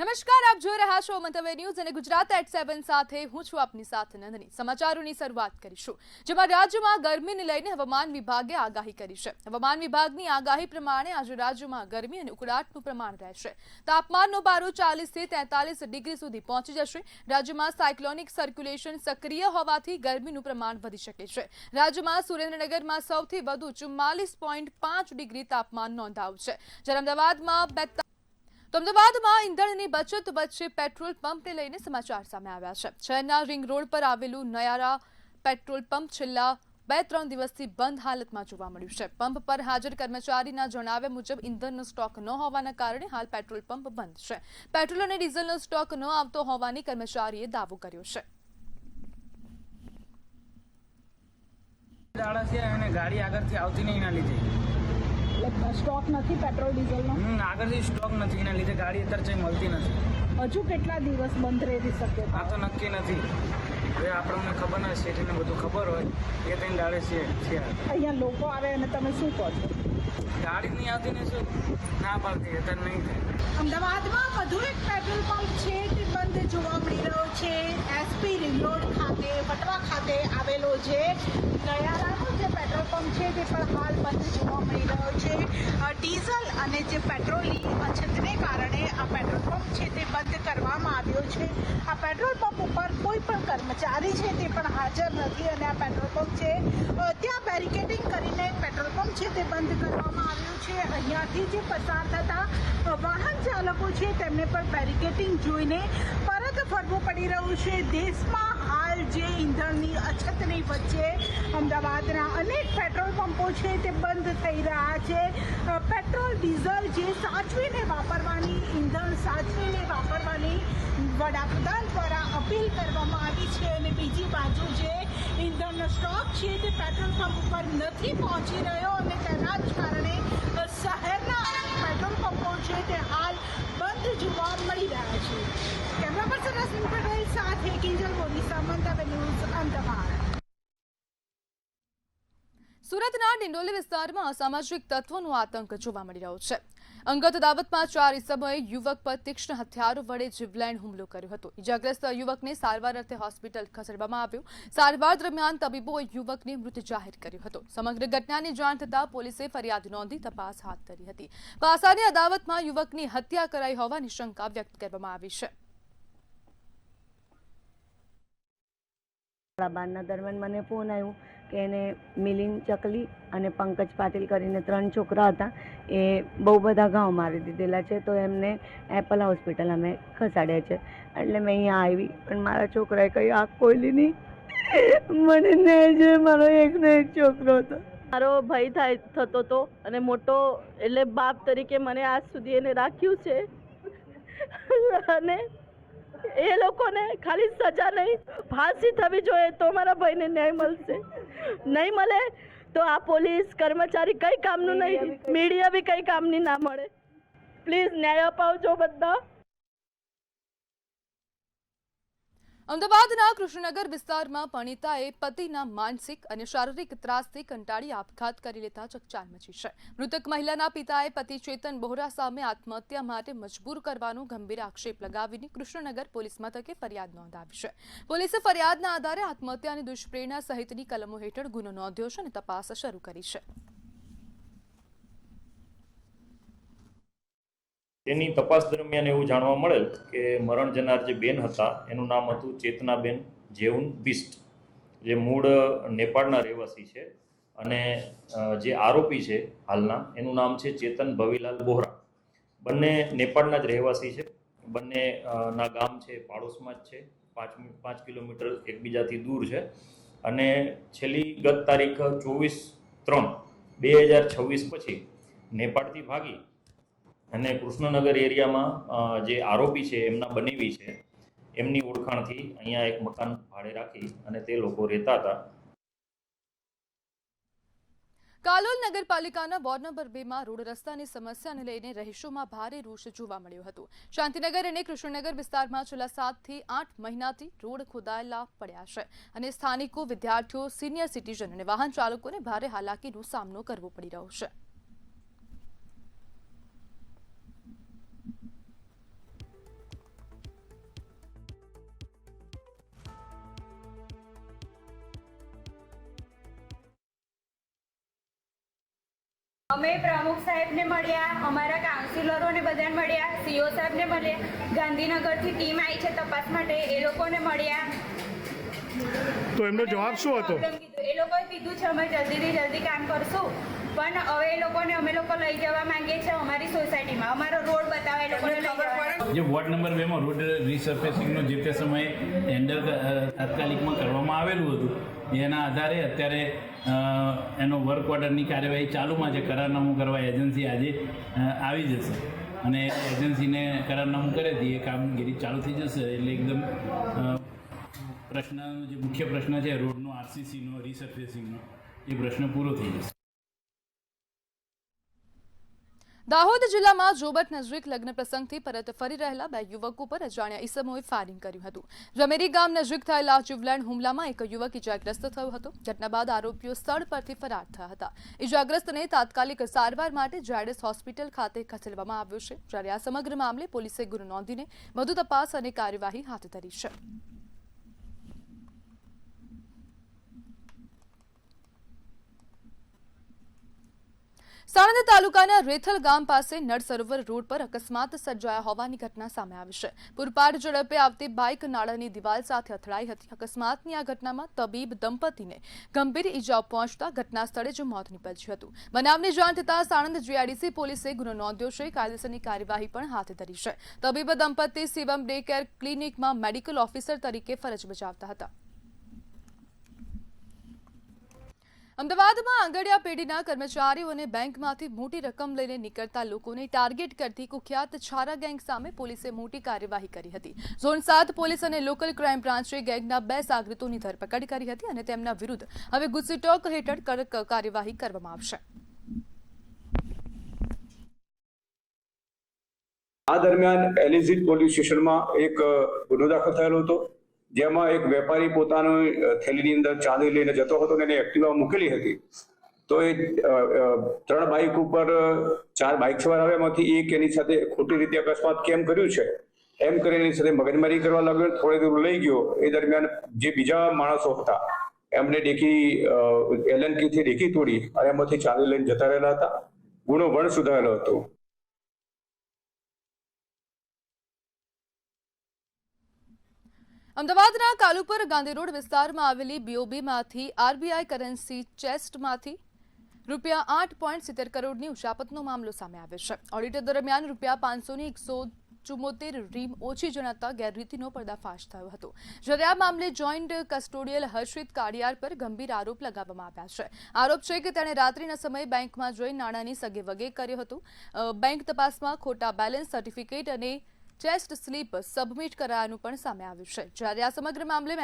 નમસ્કાર, આપ જોઈ રહ્યા છો મંતવ્ય ન્યૂઝ અને ગુજરાત એટ 7 સાથે હું છું આપની સાથે નંદની। સમાચારોની શરૂઆત કરીશું, જેમાં રાજ્યમાં ગરમીને લઈને હવામાન વિભાગે આગાહી કરી છે। હવામાન વિભાગની આગાહી પ્રમાણે આજે રાજ્યમાં ગરમી અને ઉકળાટનું પ્રમાણ રહેશે। તાપમાનનો પારો 40 થી 43 ડિગ્રી સુધી પહોંચી જશે। રાજ્યમાં સાયક્લોનિક સર્ક્યુલેશન સક્રિય હોવાથી ગરમીનું પ્રમાણ વધી શકે છે। રાજ્યમાં સુરેન્દ્રનગરમાં સૌથી વધુ 44.5 ડિગ્રી તાપમાન નોંધાયું છે, જ્યારે અમદાવાદમાં ઈંધણની બચત વચ્ચે પેટ્રોલ પંપને લઈને સમાચાર સામે આવ્યા છે। શહેરના રિંગ રોડ પર આવેલું નયારા પેટ્રોલ પંપ છેલ્લા 2-3 દિવસથી બંધ હાલતમાં જોવા મળ્યું છે। પંપ પર હાજર કર્મચારીના જણાવ્યા મુજબ ઈંધણનો સ્ટોક ન હોવાના કારણે હાલ પેટ્રોલ પંપ બંધ છે। પેટ્રોલ અને ડીઝલનો સ્ટોક ન આવતો હોવાની કર્મચારીએ દાવો કર્યો છે। ગાડી આગળથી આવતી નહીં એના લીધે સ્ટોક નથી પેટ્રોલ ડીઝલનો આગળથી સ્ટોક નથી એના લીધે ગાડી અત્યારે મળતી નથી। હજુ કેટલા દિવસ બંધ રહી શકે? આ તો નક્કી નથી, એ આપણને ખબર નથી, શેઠને બધું ખબર હોય એ ત્રણ દાડે છે। અહીંયા લોકો આવે અને તમે શું કહો છો? ગાડી નહીં આવતી ને શું ના પાડતી, અત્યારે નહીં થાય। અમદાવાદમાં વધુ એક પેટ્રોલ પંપ છે તે બંધ જોવા મળી રહ્યો છે। એસપી રિંગ રોડ ખાતે વટવા ખાતે આવેલો જે નયારાનો જે પેટ્રોલ પંપ છે તે પણ હાલ બંધ જોવા મળી રહ્યો છે। ડીઝલ અને જે પેટ્રોલની અછતને કારણે આ પેટ્રોલ પંપ છે તે બંધ કરવામાં આવ્યો છે। આ પેટ્રોલ પંપ ઉપર કોઈ પણ કર્મચારી છે તે પણ હાજર નથી અને આ પેટ્રોલ પંપ છે ત્યાં બેરિકેડિંગ કરીને પેટ્રોલ પંપ છે તે બંધ કરવામાં આવ્યું છે। અહીંયાથી જે પસાર થતા વાહન ચાલકો છે તેમને પણ બેરિકેડિંગ જોઈને પરત ફરવું પડી રહ્યું છે। દેશમાં હાલ જે ઈંધણની અછતની વચ્ચે અમદાવાદના અનેક પેટ્રોલ પંપો છે તે બંધ થઈ રહ્યા છે। પેટ્રોલ ડીઝલ જે સાચવીને વાપરવાની, ઈંધણ સાચવીને વાપરવાની વડાપ્રધાન દ્વારા અપીલ કરવામાં આવી છે અને બીજી બાજુ જે ઈંધણનો સ્ટોક છે તે પેટ્રોલ પંપ ઉપર નથી પહોંચી રહ્યો અને તેના જ કારણે શહેરના પેટ્રોલ પંપો છે તે હાલ બંધ જોવા મળી રહ્યા છે। કેમેરા પર્સન રશ્મિ પટેલ સાથે કિંજલ બોરીસા, મંતવ્ય ન્યૂઝ, અમદાવાદ। સુરતના ડિંડોલી વિસ્તારમાં અસામાજિક તત્વોનો આતંક જોવા મળી રહ્યો છે। અંગત દાવતમાં 4 ઇસમોએ યુવક પર તીક્ષ્ણ હથિયારો વડે જીવલેણ હુમલો કર્યો હતો। ઇજાગ્રસ્ત યુવકને સારવાર અર્થે હોસ્પિટલ ખસેડવામાં આવ્યો। સારવાર દરમિયાન તબીબોએ યુવકને મૃત જાહેર કર્યો હતો। સમગ્ર ઘટનાની જાણ થતાં પોલીસે ફરિયાદ નોંધી તપાસ હાથ ધરી હતી। પાસાની અદાવતમાં યુવકની હત્યા કરાઈ હોવાની શંકા વ્યક્ત કરવામાં આવી છે। બારના દરમિયાન મને ફોન આવ્યો કે એને મિલિંદ ચકલી અને પંકજ પાટીલ કરીને 3 છોકરા હતા, એ બહુ બધા ઘાવ મારી દીધેલા છે, તો એમને એપલ હોસ્પિટલ અમે ખસાડ્યા છે। એટલે મેં અહીંયા આવી, પણ મારા છોકરાએ કંઈ આંખ ખોલી નહીં। મને ને જે મારો એકનો એક છોકરો હતો, મારો ભય થતો હતો અને મોટો એટલે બાપ તરીકે મને આજ સુધી એને રાખ્યું છે અને એ લોકોને ખાલી સજા નહીં, ફાંસી થવી જોઈએ તો મારા ભાઈને ન્યાય મળશે। નહીં મળે તો આ પોલીસ કર્મચારી કઈ કામનું નહીં, મીડિયા બી કઈ કામની ના મળે। પ્લીઝ ન્યાય અપાવજો બધા। અમદાવાદના કૃષ્ણનગર વિસ્તારમાં પરિણીતાએ પતિના માનસિક અને શારીરિક ત્રાસથી કંટાળી આપઘાત કરી લેતા ચકચાર મચી છે। મૃતક મહિલાના પિતાએ પતિ ચેતન બોહરા સામે આત્મહત્યા માટે મજબૂર કરવાનો ગંભીર આક્ષેપ લગાવીને કૃષ્ણનગર પોલીસ મથકે ફરિયાદ નોંધાવી છે। પોલીસે ફરિયાદના આધારે આત્મહત્યાની દુષ્પ્રેરણા સહિતની કલમો હેઠળ ગુનો નોંધ્યો છે અને તપાસ શરૂ કરી છે। તેની તપાસ દરમિયાન એવું જાણવા મળેલ કે મરણ જનાર જે બેન હતા એનું નામ હતું ચેતનાબેન જેઉન બિસ્ટ, જે મૂળ નેપાળના રહેવાસી છે, અને જે આરોપી છે હાલના એનું નામ છે ચેતન ભવીલાલ બોહરા। બંને નેપાળના જ રહેવાસી છે। બંને ના ગામ છે પાડોશમાં જ છે, 5 કિલોમીટર એકબીજાથી દૂર છે। અને છેલ્લી ગત તારીખ 24/3/2026 પછી નેપાળથી ભાગી અને કૃષ્ણનગર એરિયામાં જે આરોપી છે એમના બનેવી છે એમની ઓળખાણથી અહીંયા એક મકાન ભાડે રાખી અને તે લોકો રહેતા હતા। કાલોલ નગરપાલિકાના વોર્ડ નંબર 2માં રોડ રસ્તાની સમસ્યાને લઈને રહીશોમાં ભારે રોષ જોવા મળ્યો હતો। શાંતિનગર અને કૃષ્ણનગર વિસ્તારમાં છેલ્લા 7 થી 8 મહિનાથી રોડ ખોદાયેલા પડ્યા છે અને સ્થાનિકો, વિદ્યાર્થીઓ, સિનિયર સિટીઝન અને વાહન ચાલકોને ભારે હાલાકીનો સામનો કરવો પડી રહ્યો છે। અમે પ્રમુખ સાહેબને મળ્યા, અમારા કાઉન્સિલરોને બધાને મળ્યા, સીઓ સાહેબને મળ્યા, ગાંધીનગરથી ટીમ આવી છે તપાસ માટે, એ લોકોને મળ્યા. તો એમનો જવાબ શું હતો? એ લોકોએ કીધું છે અમે જલ્દીથી જલ્દી કામ કરશું, પણ હવે એ લોકોને અમે લોકો લઈ જવા માંગીએ છીએ અમારી સોસાયટીમાં, અમારો રોડ બતાવે એ લોકોને લઈ જવા. જે વોર્ડ નંબર 2 માં રોડ રિસર્ફેસિંગનું જે તે સમયે ટેન્ડર તાત્કાલિકમાં કરવામાં આવેલું હતું, એના આધારે અત્યારે એનો વર્ક ઓર્ડરની કાર્યવાહી ચાલુમાં છે. કરારનામું કરવા એજન્સી આજે આવી જશે અને એજન્સીને કરારનામું કરેથી એ કામગીરી ચાલુ થઈ જશે. એટલે એકદમ પ્રશ્નનો જે મુખ્ય પ્રશ્ન છે રોડનો, આરસીસીનો, રિસર્ફેસિંગનો, એ પ્રશ્ન પૂરો થઈ જશે. દાહોદ જિલ્લામાં જોબટ નજીક લગ્ન પ્રસંગથી પરત ફરી રહેલા 2 યુવકો પર અજાણ્યા ઈસમોએ ફાયરિંગ કર્યું હતું. જમેરી ગામ નજીક થયેલા જીવલેણ હુમલામાં એક યુવક ઇજાગ્રસ્ત થયો હતો. ઘટના બાદ આરોપીઓ સ્થળ પરથી ફરાર થયા હતા. ઇજાગ્રસ્તને તાત્કાલિક સારવાર માટે ઝાયડસ હોસ્પિટલ ખાતે ખસેડવામાં આવ્યો છે. જ્યારે આ સમગ્ર મામલે પોલીસે ગુનો નોંધીને વધુ તપાસ અને કાર્યવાહી હાથ ધરી છે. સાણંદ તાલુકાના રેથલ ગામ પાસે નળ સરોવર રોડ પર અકસ્માત સર્જાયા હોવાની ઘટના સામે આવી છે. પૂરપાટ ઝડપે આવતી બાઇક નાળાની દિવાલ સાથે અથડાઈ હતી. અકસ્માતની આ ઘટનામાં તબીબ દંપતીને ગંભીર ઈજાઓ પહોંચતા ઘટના સ્થળે જ મોત નીપજ્યું હતું. બનાવની જાણ થતાં સાણંદ જીઆઈડીસી પોલીસે ગુનો નોંધ્યો છે. કાયદેસરની કાર્યવાહી પણ હાથ ધરી છે. તબીબ દંપતી શિવમ ડે કેર ક્લિનિકમાં મેડિકલ ઓફિસર તરીકે ફરજ બજાવતા હતા. અમદાવાદમાં આંગડિયા પેઢીના કર્મચારીઓને બેંકમાંથી મોટી રકમ લઈને નીકળતા લોકોને ટાર્ગેટ કરતી કુખ્યાત છારા ગેંગ સામે પોલીસે મોટી કાર્યવાહી કરી હતી. ઝોન 7 પોલીસ અને લોકલ ક્રાઇમ બ્રાન્ચે ગેંગના 2 સાગરીતોની ધરપકડ કરી હતી અને તેમના વિરુદ્ધ હવે ગુસ્સીટોક હેઠળ કડક કાર્યવાહી કરવામાં આવશે. આ દરમિયાન એલિઝિટ પોલીસ સ્ટેશનમાં એક ગુનો દાખલ થયેલો હતો, જેમાં એક વેપારી પોતાની થેલીની અંદર ચાંદી લઈને જતો હતો અને એને એક્ટિવા મૂકેલી હતી. તો એ 3 બાઇક ઉપર 4 બાઇક સવાર આવ્યા, એમાંથી એક એની સાથે ખોટી રીતે અકસ્માત કેમ કર્યું છે એમ કરીને એની સાથે મગજમારી કરવા લાગ્યો. થોડી દૂર લઈ ગયો. એ દરમિયાન જે બીજા માણસો હતા એમને એલએનકીથી ડેકી તોડી અને એમાંથી ચાંદી લઈને જતા રહેલા હતા. ગુનો પણ સુધારેલો હતો. અમદાવાદના કાલુપર ગાંધી રોડ વિસ્તારમાં આવેલી બીઓબીમાંથી આરબીઆઈ કરન્સી ચેસ્ટમાંથી ₹8.70 કરોડની ઉચાપતનો મામલો સામે આવ્યો છે. ઓડિટ દરમિયાન ₹500ની 174 રીમ ઓછી જણાતા ગેરરીતિનો પર્દાફાશ થયો હતો. જ્યારે આ મામલે જોઈન્ટ કસ્ટોડિયલ હર્ષિત કાડિયાર પર ગંભીર આરોપ લગાવવામાં આવ્યા છે. આરોપ છે કે તેણે રાત્રિના સમયે બેંકમાં જઈ નાણાંની સગેવગે કર્યો હતો. બેંક તપાસમાં ખોટા બેલેન્સ સર્ટિફિકેટ અને ચેસ્ટ સ્લીપ સબમિટ કરાયાનું પણ સામે આવ્યું છે. જ્યારે આ સમગ્ર મામલે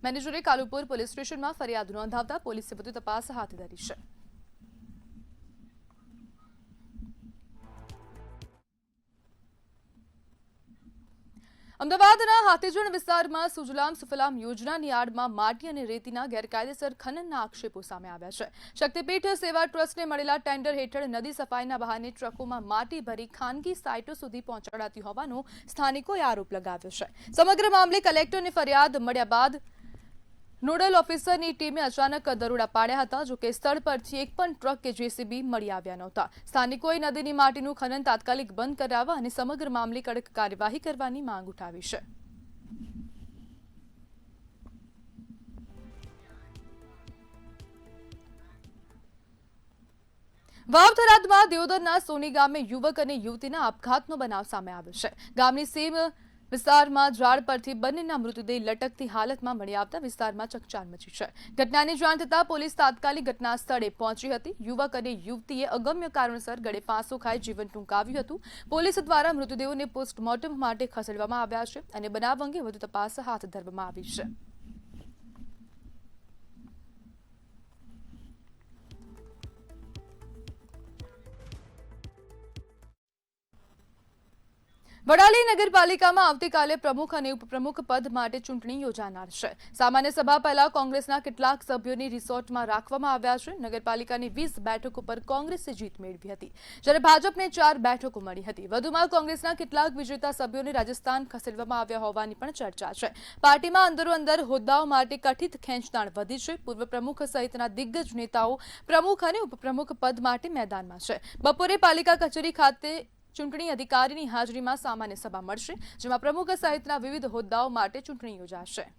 મેનેજરે કાલુપુર પોલીસ સ્ટેશનમાં ફરિયાદ નોંધાવતા પોલીસે વધુ તપાસ હાથ ધરી છે. અમદાવાદના હાથીજણ વિસ્તારમાં સુજલામ સુફલામ યોજનાની આડમાં માટી અને રેતીના ગેરકાયદેસર ખનનના આક્ષેપો સામે આવ્યા છે. શક્તિપીઠ સેવા ટ્રસ્ટને મળેલા ટેન્ડર હેઠળ નદી સફાઈના બહાને ટ્રકોમાં માટી ભરી ખાનગી સાઇટો સુધી પહોંચાડાતી હોવાનો સ્થાનિકોએ આરોપ લગાવ્યો છે. સમગ્ર મામલે કલેક્ટરને ફરિયાદ મળ્યા બાદ નોડલ ઓફિસરની ટીમે અચાનક દરોડા પાડ્યા હતા. જોકે સ્થળ પરથી એક પણ ટ્રક કે જેસીબી મળી આવ્યા નહોતા. સ્થાનિકોએ નદીની માટીનું ખનન તાત્કાલિક બંધ કરાવવા અને સમગ્ર મામલે કડક કાર્યવાહી કરવાની માંગ ઉઠાવી છે. વાવ થરાદમાં દિયોદરના સોની ગામે યુવક અને યુવતીના આપઘાતનો બનાવ સામે આવ્યો છે. ગામની સીમ વિસ્તારમાં ઝાડ પરથી બંનેના મૃતદેહ લટકતી હાલતમાં મળી આવતા વિસ્તારમાં ચકચાર મચી છે. ઘટનાની જાણ થતાં પોલીસ તાત્કાલિક ઘટના સ્થળે પહોંચી હતી. યુવક અને યુવતીએ અગમ્ય કારણસર ગળે ફાંસો ખાઈ જીવન ટૂંકાવ્યું હતું. પોલીસ દ્વારા મૃતદેહોને પોસ્ટમોર્ટમ માટે ખસેડવામાં આવ્યા છે અને બનાવ અંગે વધુ તપાસ હાથ ધરવામાં આવી છે. વડાલી નગરપાલિકામાં આવતીકાલે પ્રમુખ અને ઉપપ્રમુખ પદ માટે ચૂંટણી યોજાનાર છે. સામાન્ય સભા પહેલા કોંગ્રેસના કેટલાક સભ્યોની રિસોર્ટમાં રાખવામાં આવ્યા છે. નગરપાલિકાની 20 બેઠકો પર કોંગ્રેસે જીત મેળવી હતી, જ્યારે ભાજપને 4 બેઠકો મળી હતી. વધુમાં કોંગ્રેસના કેટલાક વિજેતા સભ્યોને રાજસ્થાન ખસેડવામાં આવ્યા હોવાની પણ ચર્ચા છે. પાર્ટીમાં અંદરોઅંદર હોદ્દાઓ માટે કથિત ખેંચતાણ વધી છે. પૂર્વ પ્રમુખ સહિતના દિગ્ગજ નેતાઓ પ્રમુખ અને ઉપપ્રમુખ પદ માટે મેદાનમાં છે. બપોરે પાલિકા કચેરી ખાતે ચૂંટણી અધિકારીની હાજરીમાં સામાન્ય સભા મળશે, જેમાં પ્રમુખ સહિતના વિવિધ હોદ્દાઓ માટે ચૂંટણી યોજાશે.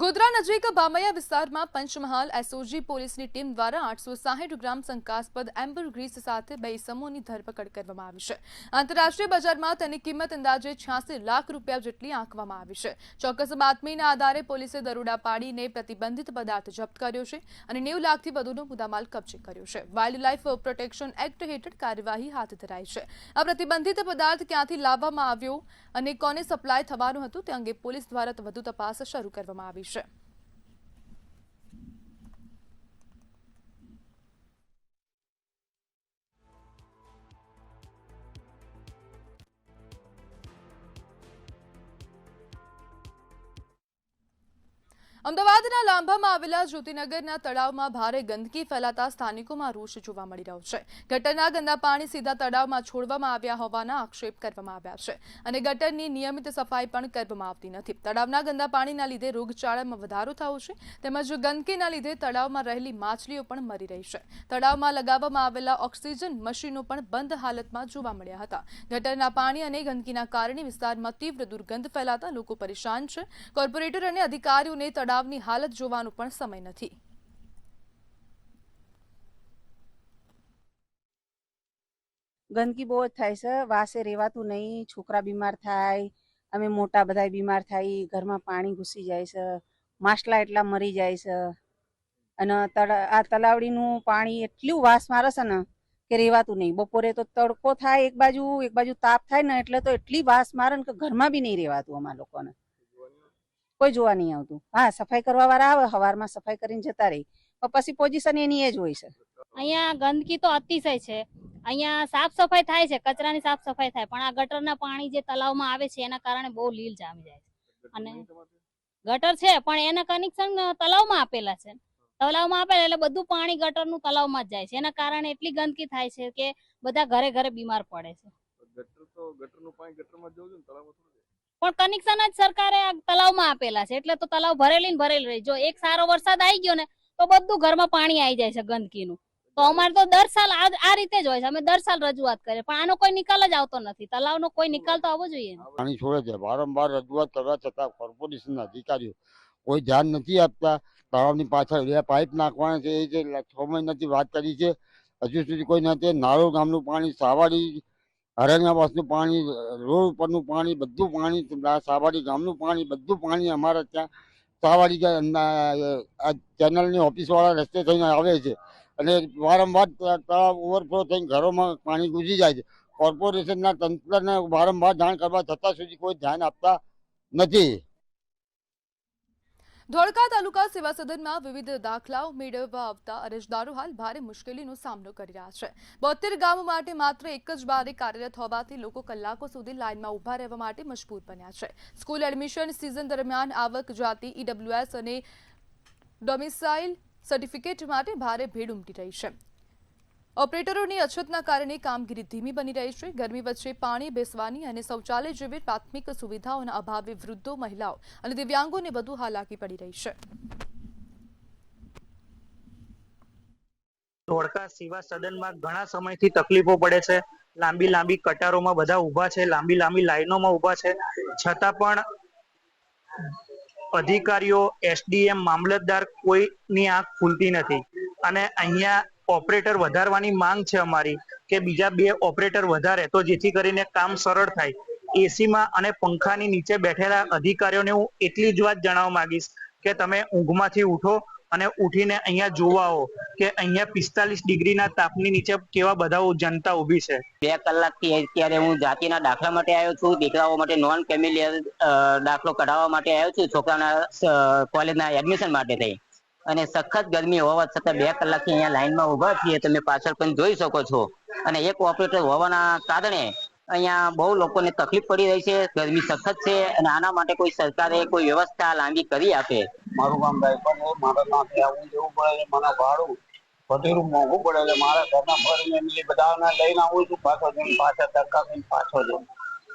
ગોધરા નજીક બામૈયા વિસ્તારમાં પંચમહાલ એસઓજી પોલીસની ટીમ દ્વારા 860 ગ્રામ શંકાસ્પદ એમ્બરગ્રીસ સાથે 2 ઇસમોની ધરપકડ કરવામાં આવી છે. આંતરરાષ્ટ્રીય બજારમાં તેની કિંમત અંદાજે 86 લાખ રૂપિયા જેટલી આંકવામાં આવી છે. ચોક્કસ બાતમીના આધારે પોલીસે દરોડા પાડીને પ્રતિબંધિત પદાર્થ જપ્ત કર્યો છે અને 90 લાખથી વધુનો મુદ્દામાલ કબજે કર્યો છે. વાઇલ્ડ લાઇફ પ્રોટેક્શન એક્ટ હેઠળ કાર્યવાહી હાથ ધરાઈ છે. આ પ્રતિબંધિત પદાર્થ ક્યાંથી લાવવામાં આવ્યો અને કોને સપ્લાય થવાનું હતું તે અંગે પોલીસ દ્વારા વધુ તપાસ શરૂ કરવામાં આવી છે. અમદાવાદના લાંભામાં આવેલા જ્યોતિનગરના તળાવમાં ભારે ગંદકી ફેલાતા સ્થાનિકોમાં રોષ જોવા મળી રહ્યો છે. ગટરના ગંદા પાણી સીધા તળાવમાં છોડવામાં આવ્યા હોવાના આક્ષેપ કરવામાં આવ્યા છે અને ગટરની નિયમિત સફાઈ પણ કરવામાં આવતી નથી. તળાવના ગંદા પાણીના લીધે રોગચાળામાં વધારો થયો છે, તેમજ ગંદકીના લીધે તળાવમાં રહેલી માછલીઓ પણ મરી રહી છે. તળાવમાં લગાવવામાં આવેલા ઓક્સિજન મશીનો પણ બંધ હાલતમાં જોવા મળ્યા હતા. ગટરના પાણી અને ગંદકીના કારણે વિસ્તારમાં તીવ્ર દુર્ગંધ ફેલાતા લોકો પરેશાન છે. કોર્પોરેટર અને અધિકારીઓને તળાવની હાલત જોવાનો પણ સમય નથી. ગંદકી બહુ જ થાય છે, વાસે રહેવાતું નહીં, છોકરા બીમાર થાય, અમે મોટા બધા બીમાર થાય, ઘરમાં પાણી ઘૂસી જાય છે, માછલા એટલા મરી જાય છે અને આ તલાવડીનું પાણી એટલું વાસ મારે છે ને કે રહેવાતું નહીં. બપોરે તો તડકો થાય એક બાજુ તાપ થાય ને એટલે તો એટલી વાસ મારે ને કે ઘરમાં બી નહીં રહેવાતું. અમારા લોકોને કોઈ જોવા નહીં આવતું. હા, સફાઈ કરવા વાળા આવે, સવારમાં સફાઈ કરીને જતા રહી, પણ પછી પોઝિશન એની એ જ હોય છે. અહીંયા ગંદકી તો અતિશય છે. અહીંયા સાફ સફાઈ થાય છે, કચરાની સાફ સફાઈ થાય, પણ આ ગટરના પાણી જે તલાવમાં આવે છે એના કારણે બહુ લીલ જામી જાય છે. અને ગટર છે પણ એના કનેક્શન તલાવમાં આપેલા છે. તલાવમાં આપેલા એટલે બધું પાણી ગટરનું તલાવમાં જ જાય છે. એના કારણે એટલી ગંદકી થાય છે કે બધા ઘરે ઘરે બીમાર પડે છે. પણ કનેક્શન જ સરકારે આ તલાવમાં આપેલા છે એટલે તો તલાવ ભરેલી ને ભરેલી રહી. જો એક સારો વરસાદ આવી ગયો ને તો બધું ઘરમાં પાણી આવી જાય છે ગંદકીનું. તો અમારે તો દર સાલ આ રીતે જ હોય છે. અમે દર સાલ રજૂઆત કરીએ પણ આનો કોઈ નિકાલ જ આવતો નથી. તલાવનો કોઈ નિકાલ તો આવવો જોઈએ. પાણી છોડે છે, વારંવાર રજૂઆત કરવા છતાં કોર્પોરેશનના અધિકારીઓ કોઈ ધ્યાન નથી આપતા. તળાવની પાછળ પાઇપ નાખવાના છે એ 6 મહિનાથી વાત કરી છે, હજુ સુધી કોઈ નથી. નારોલ ગામનું પાણી, સાવાડી હરણ્યાવાસનું પાણી, રોડ ઉપરનું પાણી, બધું પાણી, સાવાડી ગામનું પાણી, બધું પાણી અમારા ત્યાં સાવાડી ચેનલની ઓફિસવાળા રસ્તે થઈને આવે છે અને વારંવાર તળાવ ઓવરફ્લો થઈને ઘરોમાં પાણી ઘૂસી જાય છે. કોર્પોરેશનના તંત્રને વારંવાર જાણ કરવા છતાં સુધી કોઈ ધ્યાન આપતા નથી. ધોળકા તાલુકા સેવા સદનમાં વિવિધ દાખલાઓ મેળવવા આવતા અરજદારો હાલ ભારે મુશ્કેલીનો સામનો કરી રહ્યા છે. 72 ગામો માટે માત્ર એક જ બારી કાર્યરત હોવાથી લોકો કલાકો સુધી લાઇનમાં ઊભા રહેવા માટે મજબૂર બન્યા છે. સ્કૂલ એડમિશન સિઝન દરમિયાન આવક, જાતિ, ઈડબ્લ્યુએસ અને ડોમિસાઇલ સર્ટિફિકેટ માટે ભારે ભીડ ઉમટી રહી છે. ઓપરેટરોની અછતના કારણે કામગીરી ધીમી બની રહી છે. ગરમી વચ્ચે પાણી, બેસવાની અને શૌચાલય જેવી પ્રાથમિક સુવિધાઓના અભાવે વૃદ્ધો, મહિલાઓ અને દિવ્યાંગોને વધુ હાલાકી પડી રહી છે. ધોળકા સેવા સદનમાં ઘણા સમયથી તકલીફો પડે છે. લાંબી કતારોમાં બધા ઊભા છે, લાંબી લાઈનોમાં ઊભા છે, છતાં પણ અધિકારીઓ, એસડીએમ, મામલતદાર કોઈની આંખ ખુલતી નથી. અને અહીંયા ઓપરેટર વધારવાની માંગ છે અમારી કે બીજા 2 ઓપરેટર વધારે તો જેથી કરીને કામ સરળ થાય. એસીમાં અને પંખાની નીચે બેઠેલા અધિકારીઓને હું એટલી જ વાત જણાવવા માંગીશ કે તમે ઊંઘમાંથી ઉઠો અને ઉઠીને અહીંયા જોવા આવો કે અહીંયા 45 ડિગ્રીના તાપની નીચે કેવા બધા જનતા ઊભી છે. 2 કલાકથી અત્યારે હું જાતિના દાખલા માટે આવ્યો છું. દીકરાઓ માટે નોન ફેમિલિયર દાખલો કઢાવવા માટે આવ્યો છું, છોકરાના કોલેજના એડમિશન માટે થઈ. અને સખત ગરમી હોવા છતાં 2 કલાકથી અહીંયા લાઈનમાં ઊભા છીએ. તમે પાછળ પણ જોઈ શકો છો. અને એક ઓપરેટર હોવાના કારણે અહીંયા બહુ લોકોને તકલીફ પડી રહી છે. ગરમી સખત છે અને આના માટે કોઈ સરકારે કોઈ વ્યવસ્થા લાંબી કરી આપે. મારું ગામ રાયપર છે. મારા ત્યાંથી આવું જવું પડે છે. મને ભાડું વધેરું મોંઘું પડે છે. મારા ઘરના ફરી ફેમિલી બધાને લઈને આવું છું. પાછો જઈને પાછા ધક્કા ખાઈને પાછો જઉં.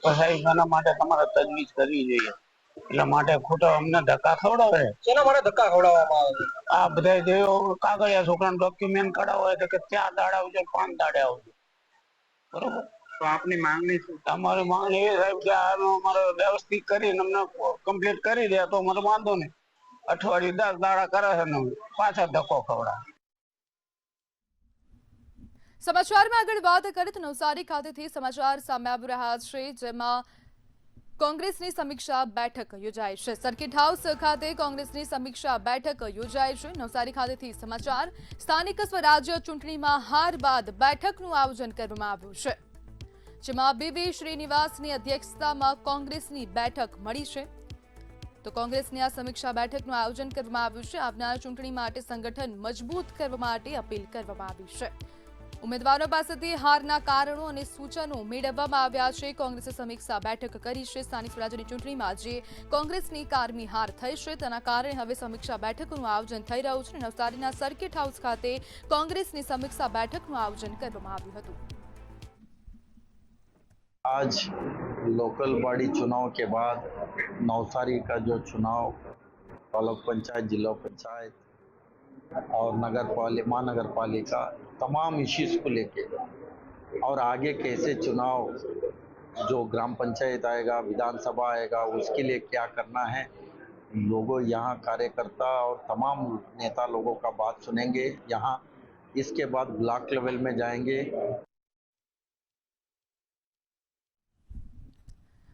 તો સાહેબ એના માટે તમારે તજવીજ કરવી જોઈએ. એટલા માટે ખોટા અમને ધક્કા ખવડાવે. શેના માટે ધક્કા ખવડાવવામાં આવે છે? આ બધા જે કાગળિયા છોકરાને ડોક્યુમેન્ટ કઢાવવા હોય તો કે 4 દાડા આવજો 5 દાડે આવજો. બરોબર. તો આપની માંગણી શું? તમારી માંગણી એ સાહેબ કે આનો અમારે વ્યવસ્થિત કરીને અમને કમ્પ્લીટ કરી દે તો મને વાંધો નહીં. અઠવાડિયું 10 દાડા કરે છે ને પાછા ધક્કો ખવડાવે. સમાચારમાં આગળ વાત કરીએ તો નવસારી ખાતેથી સમાચાર સામે આવી રહ્યા છે, જેમાં કોંગ્રેસની સમીક્ષા બેઠક યોજાઈ છે. સર્કિટ હાઉસ ખાતે કોંગ્રેસની સમીક્ષા બેઠક યોજાઈ છે. નવસારી ખાતેથી સમાચાર. સ્થાનિક સ્વરાજ્ય ચૂંટણીમાં હાર બાદ બેઠકનું આયોજન કરવામાં આવ્યું છે, જેમાં બીવી શ્રીનિવાસની અધ્યક્ષતામાં કોંગ્રેસની બેઠક મળી છે. તો કોંગ્રેસની આ સમીક્ષા બેઠકનું આયોજન કરવામાં આવ્યું છે. આવનાર ચૂંટણી માટે સંગઠન મજબૂત કરવા માટે અપીલ કરવામાં આવી છે. ઉમેદવારો પાસેથી હારના કારણો અને સૂચનો મેળવવામાં આવ્યા છે. કોંગ્રેસે સમીક્ષા બેઠક કરી છે. સ્થાનિક સ્વરાજ્યની ચૂંટણીમાં જે કોંગ્રેસની કારમી હાર થઈ છે તેના કારણે હવે સમીક્ષા બેઠકનું આયોજન થઈ રહ્યું છે. નવસારીના સર્કિટ હાઉસ ખાતે કોંગ્રેસની સમીક્ષા બેઠકનું આયોજન કરવામાં આવ્યું હતું. आज लोकल बॉडी चुनाव के बाद नवसारी का जो चुनाव तालुक पंचायत, जिला पंचायत और महानगर पालिका तमाम इश्यूज को लेके और आगे कैसे चुनाव जो ग्राम पंचायत आएगा, विधानसभा आएगा, उसके लिए क्या करना है, लोगों यहाँ कार्यकर्ता और तमाम नेता लोगों का बात सुनेंगे यहाँ. इसके बाद ब्लॉक लेवल में जाएंगे.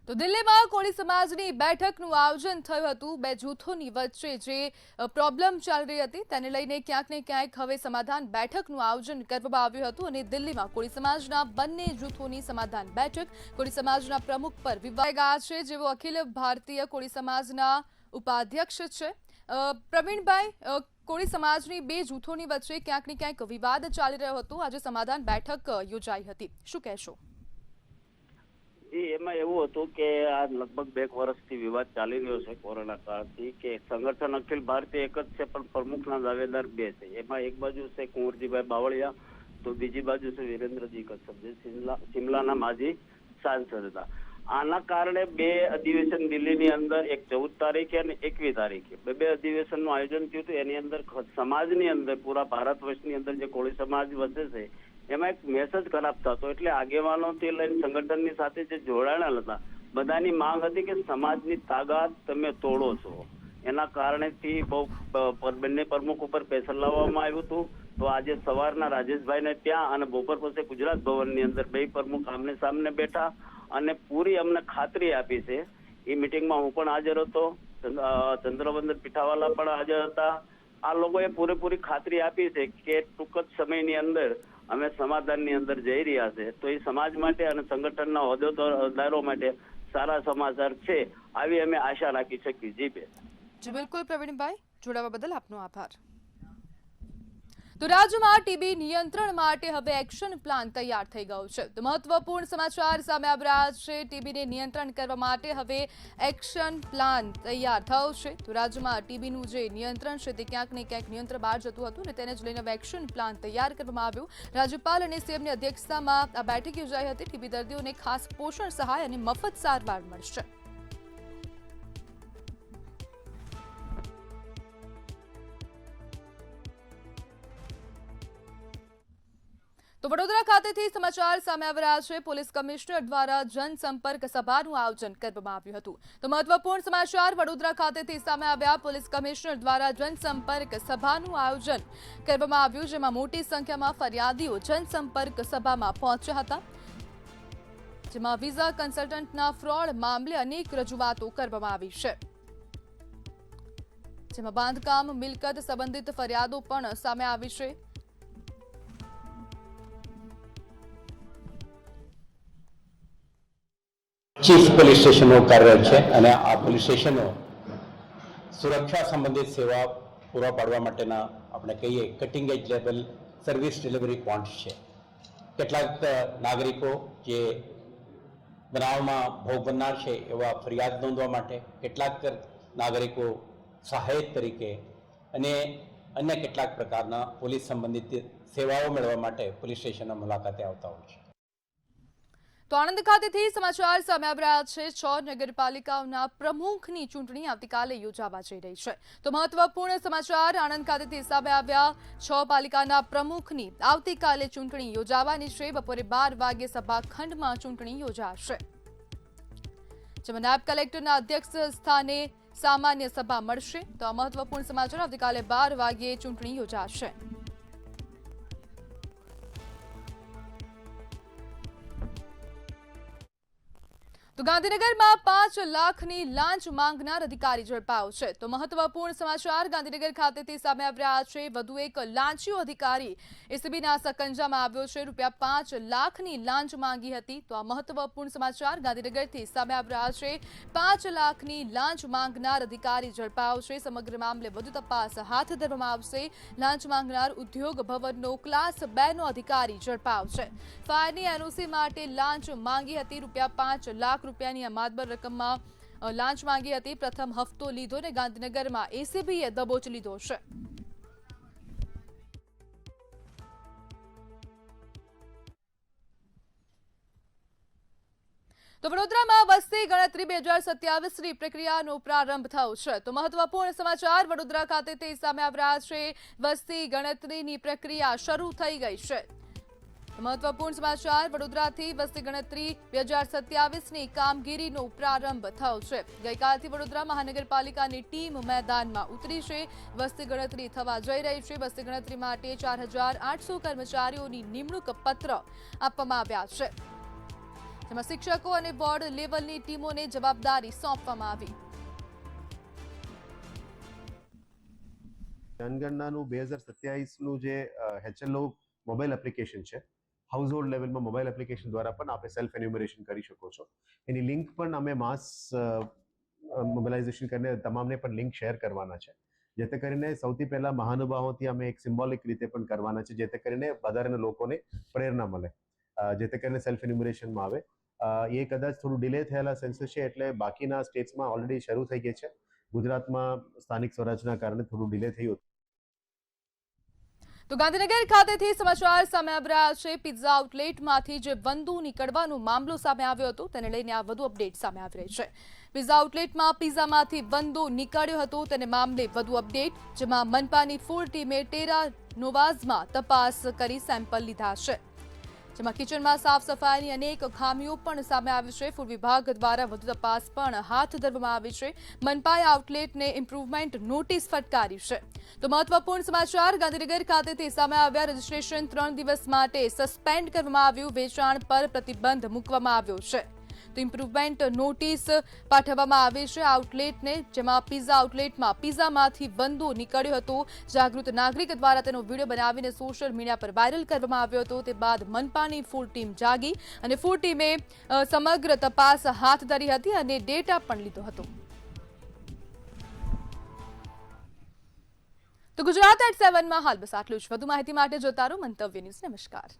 તો દિલ્હીમાં કોળી સમાજની બેઠકનું આયોજન થયું હતું. 2 જૂથોની વચ્ચે જે પ્રોબ્લેમ ચાલી રહી હતી તેને લઈને ક્યાંક ને ક્યાંક હવે સમાધાન બેઠકનું આયોજન કરવામાં આવ્યું હતું. અને દિલ્હીમાં કોળી સમાજના બંને જૂથોની સમાધાન બેઠક. કોળી સમાજના પ્રમુખ પર વિવાદ ગયા છે, જેઓ અખિલ ભારતીય કોળી સમાજના ઉપાધ્યક્ષ છે. પ્રવીણભાઈ, કોળી સમાજની 2 જૂથોની વચ્ચે ક્યાંક ને ક્યાંક વિવાદ ચાલી રહ્યો હતો. આજે સમાધાન બેઠક યોજાઈ હતી, શું કહેશો? એમાં એવું હતું કે આ લગભગ 2 વર્ષથી વિવાદ ચાલી રહ્યો છે કોરોના કાળથી, કે સંગઠન અખિલ ભારતીય એક જ છે પણ પ્રમુખના દાવેદાર 2 છે. એમાં એક બાજુ છે કુંવરજીભાઈ બાવળિયા, તો બીજી બાજુ છે વિરેન્દ્રજી કશ્યપ, જે શિમલાના માજી સાંસદ હતા. આના કારણે 2 અધિવેશન દિલ્હીની અંદર, એક 14 તારીખે અને 21 તારીખે 2 અધિવેશનનું આયોજન થયું હતું. એની અંદર સમાજની અંદર, પૂરા ભારત વર્ષની અંદર જે કોળી સમાજ વસે છે એમાં એક મેસેજ ખરાબ થતો, એટલે આગેવાનોથી લઈને સંગઠનની સાથે જે જોડાયેલા હતા બધાની માંગ હતી કે સમાજની તાકાત તમે તોડો છો. એના કારણેથી બહુ બંને પ્રમુખ ઉપર પ્રેશર લાવવામાં આવ્યું હતું. તો આજે સવારના રાજેશભાઈને ત્યાં અને બપોર પછી ગુજરાત ભવનની અંદર 2 પ્રમુખ આમને સામને બેઠા અને પૂરી અમને ખાતરી આપી છે. એ મિટિંગમાં હું પણ હાજર હતો, ચંદ્રવંદન પીઠાવાલા પણ હાજર હતા. આ લોકોએ પૂરેપૂરી ખાતરી આપી છે કે ટૂંક જ સમયની અંદર અમે સમાધાનની અંદર જઈ રહ્યા છે. તો એ સમાજ માટે અને સંગઠનના હોદ્દેદારો માટે સારા સમાચાર છે, આવી અમે આશા રાખી શકીએ. જી બેન. જી બિલકુલ પ્રવીણભાઈ, જોડાવા બદલ આપનો આભાર. તો રાજ્યમાં ટીબી નિયંત્રણ માટે હવે એક્શન પ્લાન તૈયાર થઈ ગયો છે. તો મહત્વપૂર્ણ સમાચાર સામે આવી રહ્યા છે. ટીબીને નિયંત્રણ કરવા માટે હવે એક્શન પ્લાન તૈયાર થયો છે. તો રાજ્યમાં ટીબીનું જે નિયંત્રણ છે તે ક્યાંક ને ક્યાંક નિયંત્રણ બહાર જતું હતું અને તેને જ લઈને હવે એક્શન પ્લાન તૈયાર કરવામાં આવ્યું. રાજ્યપાલ અને સીએમની અધ્યક્ષતામાં આ બેઠક યોજાઈ હતી. ટીબી દર્દીઓને ખાસ પોષણ સહાય અને મફત સારવાર મળશે. તો વડોદરા ખાતેથી સમાચાર સામે આવી રહ્યા છે. પોલીસ કમિશનર દ્વારા જનસંપર્ક સભાનું આયોજન કરવામાં આવ્યું હતું. તો મહત્વપૂર્ણ સમાચાર વડોદરા ખાતેથી સામે આવ્યા. પોલીસ કમિશનર દ્વારા જનસંપર્ક સભાનું આયોજન કરવામાં આવ્યું, જેમાં મોટી સંખ્યામાં ફરિયાદીઓ જનસંપર્ક સભામાં પહોંચ્યા હતા. જેમાં વિઝા કન્સલ્ટન્ટના ફ્રોડ મામલે અનેક રજૂઆતો કરવામાં આવી છે. જેમાં બાંધકામ મિલકત સંબંધિત ફરિયાદો પણ સામે આવી છે. ચીફ પોલીસ સ્ટેશનો કાર્યરત છે અને આ પોલીસ સ્ટેશનો સુરક્ષા સંબંધિત સેવા પૂરા પાડવા માટેના આપણે કહીએ કટિંગ એજ લેવલ સર્વિસ ડિલિવરી પોઈન્ટ્સ છે. કેટલાક નાગરિકો જે બનાવમાં ભોગ બનનાર છે એવા ફરિયાદ નોંધવા માટે, કેટલાક નાગરિકો સહાયક તરીકે અને અન્ય કેટલાક પ્રકારના પોલીસ સંબંધિત સેવાઓ મેળવવા માટે પોલીસ સ્ટેશનના મુલાકાતે આવતા હોય છે. તો આણંદ ખાતેથી સમાચાર સામે આવી રહ્યા છે. 6 નગરપાલિકાઓના પ્રમુખની ચૂંટણી આવતીકાલે યોજાવા જઈ રહી છે. તો મહત્વપૂર્ણ સમાચાર આણંદ ખાતેથી સામે આવ્યા. 6 પાલિકાના પ્રમુખની આવતીકાલે ચૂંટણી યોજાવાની છે. બપોરે 12 વાગે સભાખંડમાં ચૂંટણી યોજાશે, જેમાં નાયબ કલેક્ટરના અધ્યક્ષ સ્થાને સામાન્ય સભા મળશે. તો આ મહત્વપૂર્ણ સમાચાર. આવતીકાલે 12 વાગે ચૂંટણી યોજાશે. તો ગાંધીનગરમાં 5 લાખની લાંચ માંગનાર અધિકારી ઝડપાયો છે. તો મહત્વપૂર્ણ સમાચાર ગાંધીનગર ખાતેથી સામે આવી રહ્યા છે. વધુ એક લાંચિયો અધિકારી એસીબીના સકંજામાં આવ્યો છે. ₹5 લાખની લાંચ માંગી હતી. તો આ મહત્વપૂર્ણ સમાચાર ગાંધીનગરથી સામે આવી રહ્યા છે. 5 લાખની લાંચ માંગનાર અધિકારી ઝડપાયો છે. સમગ્ર મામલે વધુ તપાસ હાથ ધરવામાં આવશે. લાંચ માંગનાર ઉદ્યોગ ભવનનો ક્લાસ 2 નો અધિકારી ઝડપાયો છે. ફાયરની એનઓસી માટે લાંચ માંગી હતી. ₹5 લાખ રૂપિયાની માતબર રકમમાં લાંચ માંગી હતી. પ્રથમ હપ્તો લીધો ને ગાંધીનગરમાં એસીબીએ દબોચ લીધો છે. તો વડોદરામાં વસ્તી ગણતરી 2027ની પ્રક્રિયાનો પ્રારંભ થયો છે. તો મહત્વપૂર્ણ સમાચાર વડોદરા ખાતેથી સામે આવી રહ્યા છે. વસ્તી ગણતરીની પ્રક્રિયા શરૂ થઈ ગઈ છે. મહત્વપૂર્ણ સમાચાર વડોદરાથી વસ્તી ગણતરી 2027ની કામગીરીનો પ્રારંભ થયો છે. ગઈકાલથી વડોદરા મહાનગરપાલિકાની ટીમ મેદાનમાં ઉતરી છે. વસ્તી ગણતરી થવા જઈ રહી છે. વસ્તી ગણતરી માટે 4800 કર્મચારીઓની નિમણૂક પત્ર આપવામાં આવ્યા છે, જેમાં શિક્ષકો અને વોર્ડ લેવલની ટીમોને જવાબદારી સોંપવામાં આવી. જનગણનાનું 2027નું જે HLO મોબાઈલ એપ્લિકેશન છે, હાઉસ હોલ્ડ લેવલમાં મોબાઈલ એપ્લિકેશન દ્વારા પણ આપણે સેલ્ફ એન્યુમરેશન કરી શકો છો. એની લિંક પણ અમે માસ મોબિલાઇઝેશન કરીને તમામને પણ લિંક શેર કરવાના છે, જેથી કરીને સૌથી પહેલા મહાનુભાવોથી અમે એક સિમ્બોલિક રીતે પણ કરવાના છે, જેથી કરીને વધારે લોકોને પ્રેરણા મળે, જેથી કરીને સેલ્ફ એન્યુમરેશનમાં આવે. એ કદાચ થોડું ડિલે થયેલા સેન્સસ છે, એટલે બાકીના સ્ટેટ્સમાં ઓલરેડી શરૂ થઈ ગઈ છે. ગુજરાતમાં સ્થાનિક સ્વરાજના કારણે થોડું ડિલે થયું. તો ગાંધીનગર ખાતેથી સમાચાર સામે આવી રહ્યા છે. પિઝા આઉટલેટમાંથી જે વંદુ નીકળવાનો મામલો સામે આવ્યો હતો, તેને લઈને આ વધુ અપડેટ સામે આવી રહી છે. પિઝા આઉટલેટમાં પિઝામાંથી વંદુ નીકળ્યો હતો, તેને મામલે વધુ અપડેટ, જેમાં મનપાની ફૂલ ટીમે ટેરા નોવાઝમાં તપાસ કરી સેમ્પલ લીધા છે, જેમાં કિચનમાં સાફ સફાઈની અનેક ખામીઓ પણ સામે આવી છે. ફૂડ વિભાગ દ્વારા વધુ તપાસ પણ હાથ ધરવામાં આવી છે. મનપાએ આઉટલેટને ઇમ્પ્રુવમેન્ટ નોટિસ ફટકારી છે. તો મહત્વપૂર્ણ સમાચાર ગાંધીનગર ખાતેથી સામે આવ્યા. રજીસ્ટ્રેશન 3 દિવસ માટે સસ્પેન્ડ કરવામાં આવ્યું. વેચાણ પર પ્રતિબંધ મૂકવામાં આવ્યો છે. તો ઇમ્પ્રુવમેન્ટ નોટિસ પાઠવવામાં આવી છે આઉટલેટને, જેમાં પિઝા આઉટલેટમાં પિઝામાંથી વંદુ નીકળ્યો હતો. જાગૃત નાગરિક દ્વારા તેનો વિડીયો બનાવીને સોશિયલ મીડિયા પર વાયરલ કરવામાં આવ્યો હતો. તે બાદ મનપાની ફૂલ ટીમ જાગી અને ફૂલ ટીમે સમગ્ર તપાસ હાથ ધરી હતી અને ડેટા પણ લીધો હતો. તો ગુજરાત@7માં હાલ બસ આટલું જ. વધુ માહિતી માટે જોતા રહો મંતવ્ય ન્યૂઝ. નમસ્કાર.